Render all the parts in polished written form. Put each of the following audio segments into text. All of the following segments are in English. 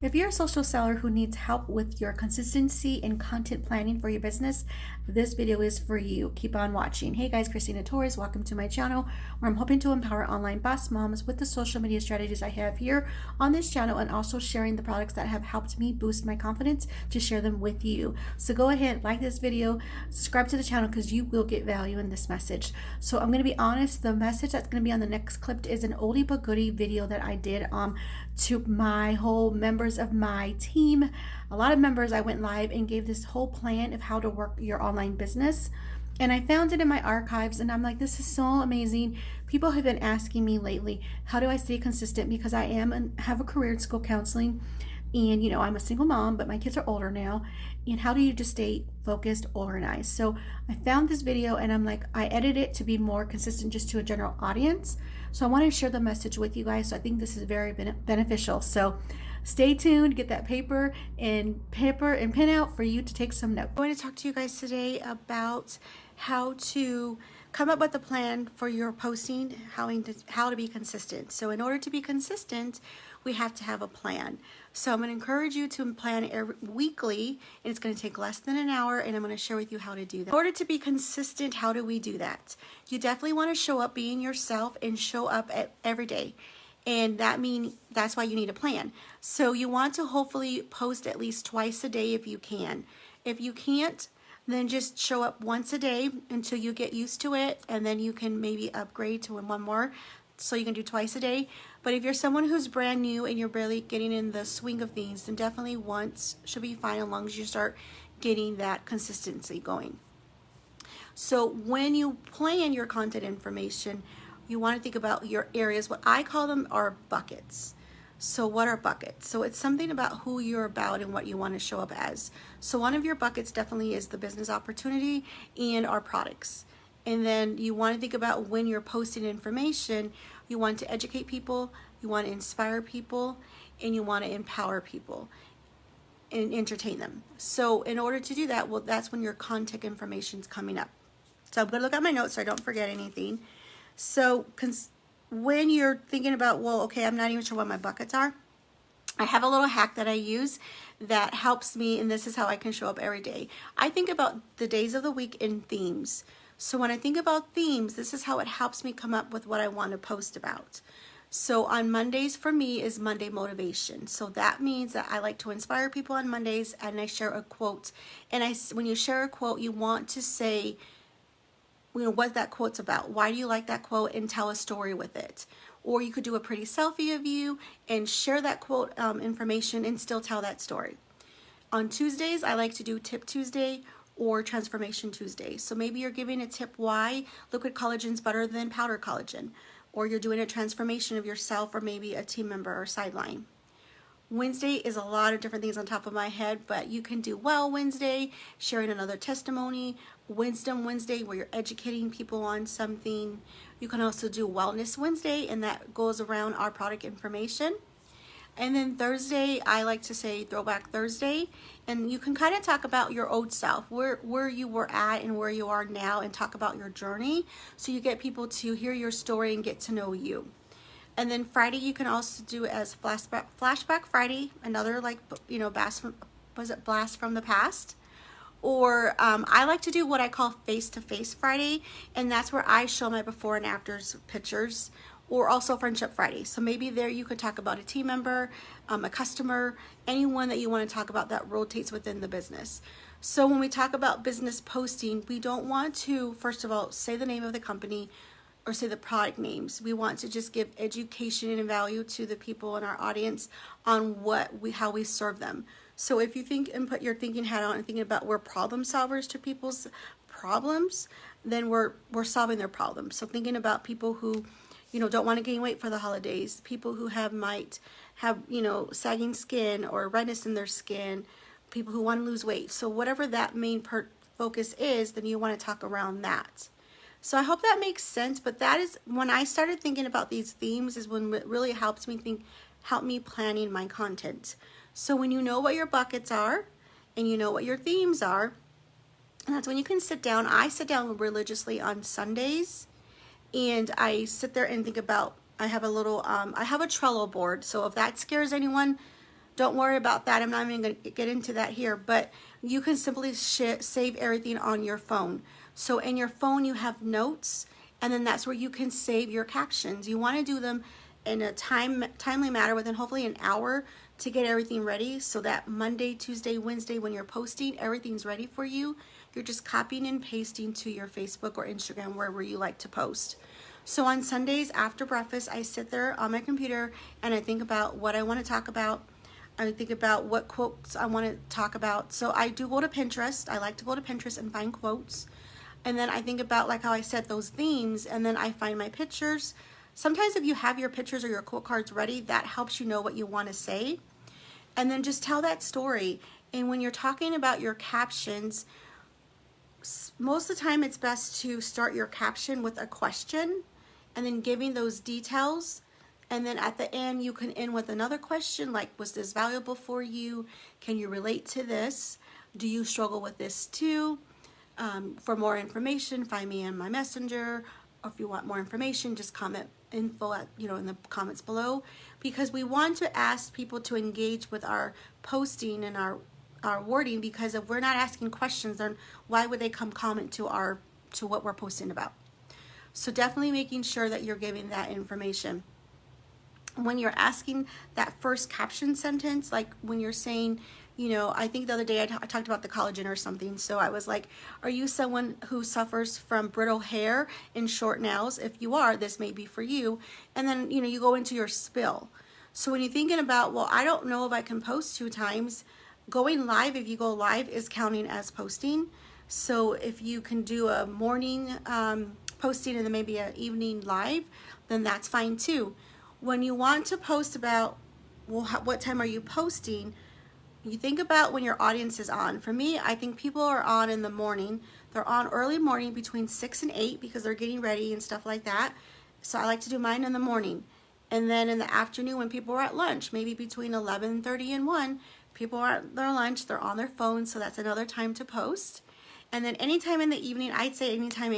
If you're a social seller who needs help with your consistency and content planning for your business, this video is for you. Keep on watching. Hey guys, Kristeena Torres. Welcome to my channel where I'm hoping to empower online boss moms with the social media strategies I have here on this channel and also sharing the products that have helped me boost my confidence to share them with you. So go ahead, like this video, subscribe to the channel because you will get value in this message. So I'm going to be honest, the message that's going to be on the next clip is an oldie but goodie video that I did to my whole members of my team. A lot of members, I went live and gave this whole plan of how to work your online business, and I found it in my archives, and I'm like, this is so amazing. People have been asking me lately, how do I stay consistent, because I have a career in school counseling, and I'm a single mom, but my kids are older now, and how do you just stay focused, organized? So I found this video, and I'm like, I edited it to be more consistent just to a general audience. So I want to share the message with you guys. So I think this is very beneficial. So stay tuned, get that paper and pen out for you to take some notes. I'm going to talk to you guys today about how to come up with a plan for your posting, how to be consistent. So in order to be consistent, we have to have a plan. So I'm going to encourage you to plan weekly, and it's going to take less than an hour, and I'm going to share with you how to do that. In order to be consistent, how do we do that? You definitely want to show up being yourself and show up every day. And that's why you need a plan. So you want to hopefully post at least twice a day if you can. If you can't, then just show up once a day until you get used to it, and then you can maybe upgrade to one more so you can do twice a day. But if you're someone who's brand new and you're barely getting in the swing of things, then definitely once should be fine as long as you start getting that consistency going. So when you plan your content information, you want to think about your areas. What I call them are buckets. So what are buckets? So it's something about who you're about and what you want to show up as. So one of your buckets definitely is the business opportunity and our products. And then you want to think about when you're posting information, you want to educate people, you want to inspire people, and you want to empower people and entertain them. So in order to do that, well, that's when your contact information is coming up. So I'm going to look at my notes so I don't forget anything. So when you're thinking about, well, okay, I'm not even sure what my buckets are, I have a little hack that I use that helps me, and this is how I can show up every day. I think about the days of the week in themes. So when I think about themes, this is how it helps me come up with what I want to post about. So on Mondays for me is Monday motivation. So that means that I like to inspire people on Mondays, and I share a quote. And when you share a quote, you want to say, what that quote's about. Why do you like that quote, and tell a story with it. Or you could do a pretty selfie of you and share that quote information and still tell that story. On Tuesdays, I like to do Tip Tuesday or Transformation Tuesday. So maybe you're giving a tip why liquid collagen is better than powder collagen, or you're doing a transformation of yourself or maybe a team member or sideline. Wednesday is a lot of different things on top of my head, but you can do Well Wednesday, sharing another testimony, Wisdom Wednesday where you're educating people on something. You can also do Wellness Wednesday, and that goes around our product information. And then Thursday, I like to say Throwback Thursday, and you can kind of talk about your old self, where you were at and where you are now, and talk about your journey so you get people to hear your story and get to know you. And then Friday, you can also do it as Flashback Friday, another blast from the past. Or I like to do what I call Face-to-Face Friday, and that's where I show my before and afters pictures, or also Friendship Friday. So maybe there you could talk about a team member, a customer, anyone that you want to talk about that rotates within the business. So when we talk about business posting, we don't want to, first of all, say the name of the company or say the product names. We want to just give education and value to the people in our audience on how we serve them. So if you think and put your thinking hat on and thinking about we're problem solvers to people's problems, then we're solving their problems. So thinking about people who don't want to gain weight for the holidays, people who might have sagging skin or redness in their skin, people who want to lose weight. So whatever that main focus is, then you want to talk around that. So I hope that makes sense, but that is when I started thinking about these themes is when it really helped me planning my content. So when you know what your buckets are and you know what your themes are, and that's when you can sit down. I sit down religiously on Sundays, and I sit there and think about, I have a Trello board. So if that scares anyone, don't worry about that. I'm not even going to get into that here, but you can simply save everything on your phone. So in your phone, you have notes, and then that's where you can save your captions. You want to do them in a timely manner within hopefully an hour to get everything ready, so that Monday, Tuesday, Wednesday, when you're posting, everything's ready for you. You're just copying and pasting to your Facebook or Instagram, wherever you like to post. So on Sundays after breakfast, I sit there on my computer and I think about what I want to talk about. I think about what quotes I want to talk about. So I do go to Pinterest. I like to go to Pinterest and find quotes. And then I think about, like how I said, those themes, and then I find my pictures. Sometimes if you have your pictures or your quote cards ready, that helps you know what you want to say. And then just tell that story. And when you're talking about your captions, most of the time it's best to start your caption with a question and then giving those details. And then at the end, you can end with another question like, was this valuable for you? Can you relate to this? Do you struggle with this too? For more information, find me in my messenger. Or if you want more information, just comment info at, in the comments below, because we want to ask people to engage with our posting and our wording, because if we're not asking questions, then why would they come comment to what we're posting about? So definitely making sure that you're giving that information. When you're asking that first caption sentence, like when you're saying, I think the other day I talked about the collagen or something. So I was like, are you someone who suffers from brittle hair and short nails? If you are, this may be for you. And then, you go into your spill. So when you're thinking about, well, I don't know if I can post 2 times, going live, if you go live, is counting as posting. So if you can do a morning posting and then maybe an evening live, then that's fine too. When you want to post about, well, what time are you posting? You think about when your audience is on. For me, I think people are on in the morning. They're on early morning between 6 and 8 because they're getting ready and stuff like that. So I like to do mine in the morning. And then in the afternoon when people are at lunch, maybe between 11:30 and 1, people are at their lunch, they're on their phones, so that's another time to post. And then anytime in the evening, I'd say anytime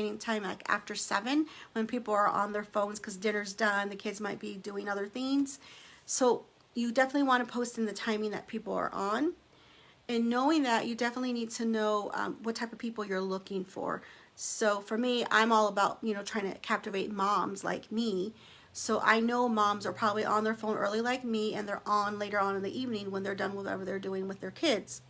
like after 7, when people are on their phones because dinner's done, the kids might be doing other things. So you definitely want to post in the timing that people are on. And knowing that, you definitely need to know what type of people you're looking for. So for me, I'm all about, trying to captivate moms like me. So I know moms are probably on their phone early like me, and they're on later on in the evening when they're done with whatever they're doing with their kids.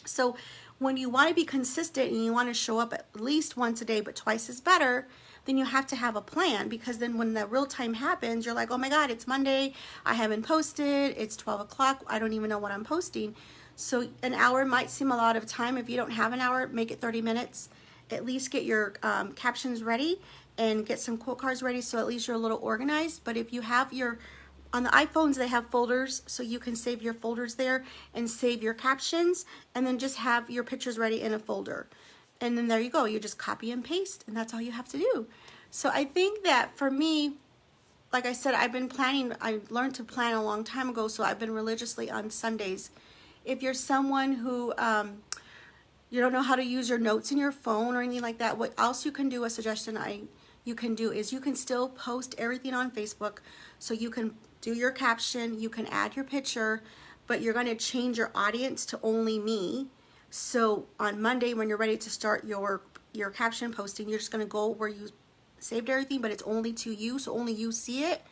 So when you want to be consistent and you want to show up at least once a day, but twice is better, then you have to have a plan, because then when the real time happens, you're like, oh my God, it's Monday, I haven't posted, it's 12 o'clock, I don't even know what I'm posting. So an hour might seem a lot of time. If you don't have an hour, make it 30 minutes. At least get your captions ready and get some quote cards ready, so at least you're a little organized. But if you have on the iPhones, they have folders, so you can save your folders there and save your captions, and then just have your pictures ready in a folder. And then there you go, you just copy and paste, and that's all you have to do. So I think that for me, like I said, I learned to plan a long time ago, so I've been religiously on Sundays. If you're someone who you don't know how to use your notes in your phone or anything like that, what else you can do, a suggestion you can do is you can still post everything on Facebook. So you can do your caption, you can add your picture, but you're going to change your audience to only me. So on Monday, when you're ready to start your caption posting, you're just going to go where you saved everything, but it's only to you, so only you see it.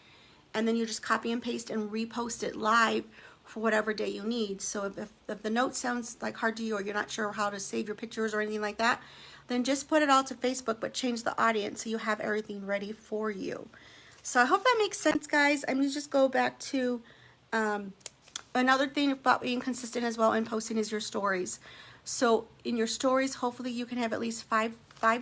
And then you just copy and paste and repost it live for whatever day you need. So if the note sounds like hard to you, or you're not sure how to save your pictures or anything like that, then just put it all to Facebook, but change the audience so you have everything ready for you. So I hope that makes sense, guys. I'm going to just go back to another thing about being consistent as well and posting is your stories. So in your stories, hopefully you can have at least 5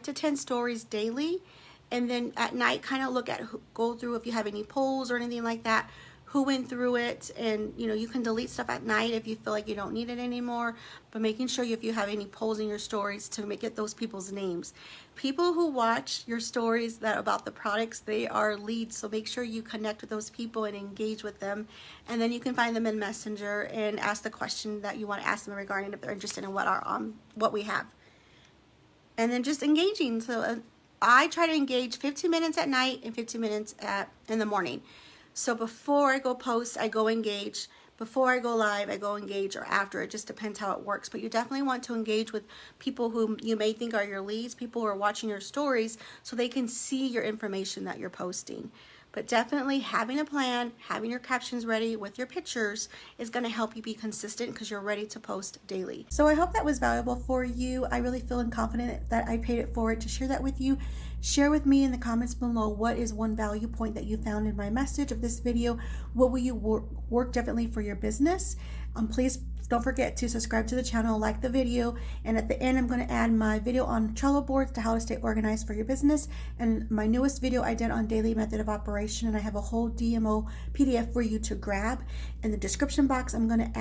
to 10 stories daily. And then at night, kind of go through if you have any polls or anything like that, who went through it. And you can delete stuff at night if you feel like you don't need it anymore, but making sure if you have any polls in your stories to get those people's names. People who watch your stories about the products, they are leads, so make sure you connect with those people and engage with them, and then you can find them in Messenger and ask the question that you want to ask them regarding if they're interested in what we have, and then just engaging. So I try to engage 15 minutes at night and 15 minutes in the morning. So before I go post, I go engage, before I go live, I go engage, or after. It just depends how it works. But you definitely want to engage with people whom you may think are your leads, people who are watching your stories, so they can see your information that you're posting. But definitely having a plan, having your captions ready with your pictures is going to help you be consistent because you're ready to post daily. So I hope that was valuable for you. I really feel confident that I paid it forward to share that with you. Share with me in the comments below what is one value point that you found in my message of this video. What will you work differently for your business? Please don't forget to subscribe to the channel, like the video, and at the end I'm going to add my video on Trello boards to how to stay organized for your business, and my newest video I did on daily method of operation, and I have a whole DMO PDF for you to grab. In the description box I'm going to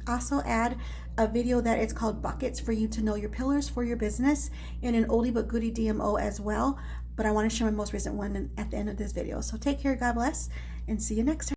also add a video that is called buckets for you to know your pillars for your business, and an oldie but goodie DMO as well, but I want to share my most recent one at the end of this video. So take care, God bless, and see you next time.